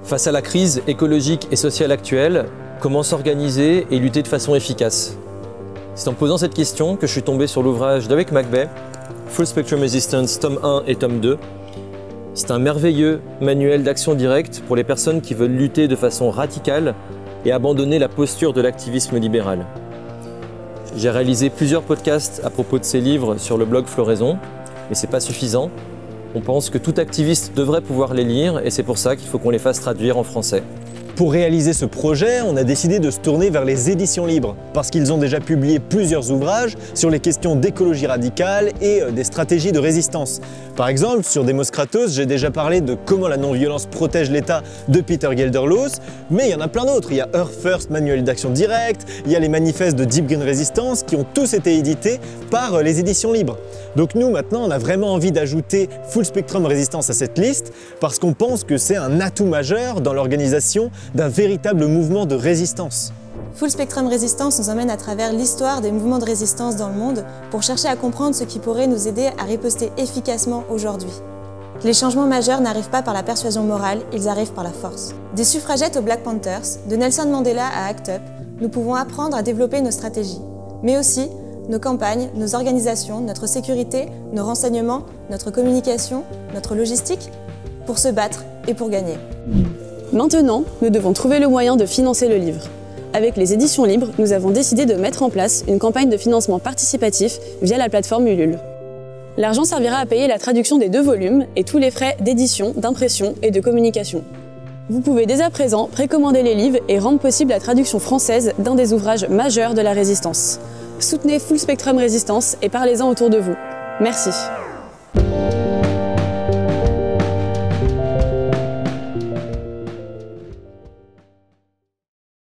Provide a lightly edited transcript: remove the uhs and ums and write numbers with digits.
Face à la crise écologique et sociale actuelle, comment s'organiser et lutter de façon efficace? C'est en posant cette question que je suis tombé sur l'ouvrage d'Avik Magbay, Full Spectrum Resistance, tome 1 et tome 2. C'est un merveilleux manuel d'action directe pour les personnes qui veulent lutter de façon radicale et abandonner la posture de l'activisme libéral. J'ai réalisé plusieurs podcasts à propos de ces livres sur le blog Floraison, mais c'est pas suffisant. On pense que tout activiste devrait pouvoir les lire et c'est pour ça qu'il faut qu'on les fasse traduire en français. Pour réaliser ce projet, on a décidé de se tourner vers les éditions libres, parce qu'ils ont déjà publié plusieurs ouvrages sur les questions d'écologie radicale et des stratégies de résistance. Par exemple, sur Demos Kratos, j'ai déjà parlé de comment la non-violence protège l'État de Peter Gelderloos, mais il y en a plein d'autres. Il y a Earth First, manuel d'action directe, il y a les manifestes de Deep Green Resistance qui ont tous été édités par les éditions libres. Donc nous, maintenant, on a vraiment envie d'ajouter Full Spectrum Resistance à cette liste, parce qu'on pense que c'est un atout majeur dans l'organisation d'un véritable mouvement de résistance. Full Spectrum Resistance nous emmène à travers l'histoire des mouvements de résistance dans le monde pour chercher à comprendre ce qui pourrait nous aider à riposter efficacement aujourd'hui. Les changements majeurs n'arrivent pas par la persuasion morale, ils arrivent par la force. Des suffragettes aux Black Panthers, de Nelson Mandela à ACT UP, nous pouvons apprendre à développer nos stratégies, mais aussi nos campagnes, nos organisations, notre sécurité, nos renseignements, notre communication, notre logistique, pour se battre et pour gagner. Maintenant, nous devons trouver le moyen de financer le livre. Avec les éditions libres, nous avons décidé de mettre en place une campagne de financement participatif via la plateforme Ulule. L'argent servira à payer la traduction des 2 volumes et tous les frais d'édition, d'impression et de communication. Vous pouvez dès à présent précommander les livres et rendre possible la traduction française d'un des ouvrages majeurs de la résistance. Soutenez Full Spectrum Resistance et parlez-en autour de vous. Merci.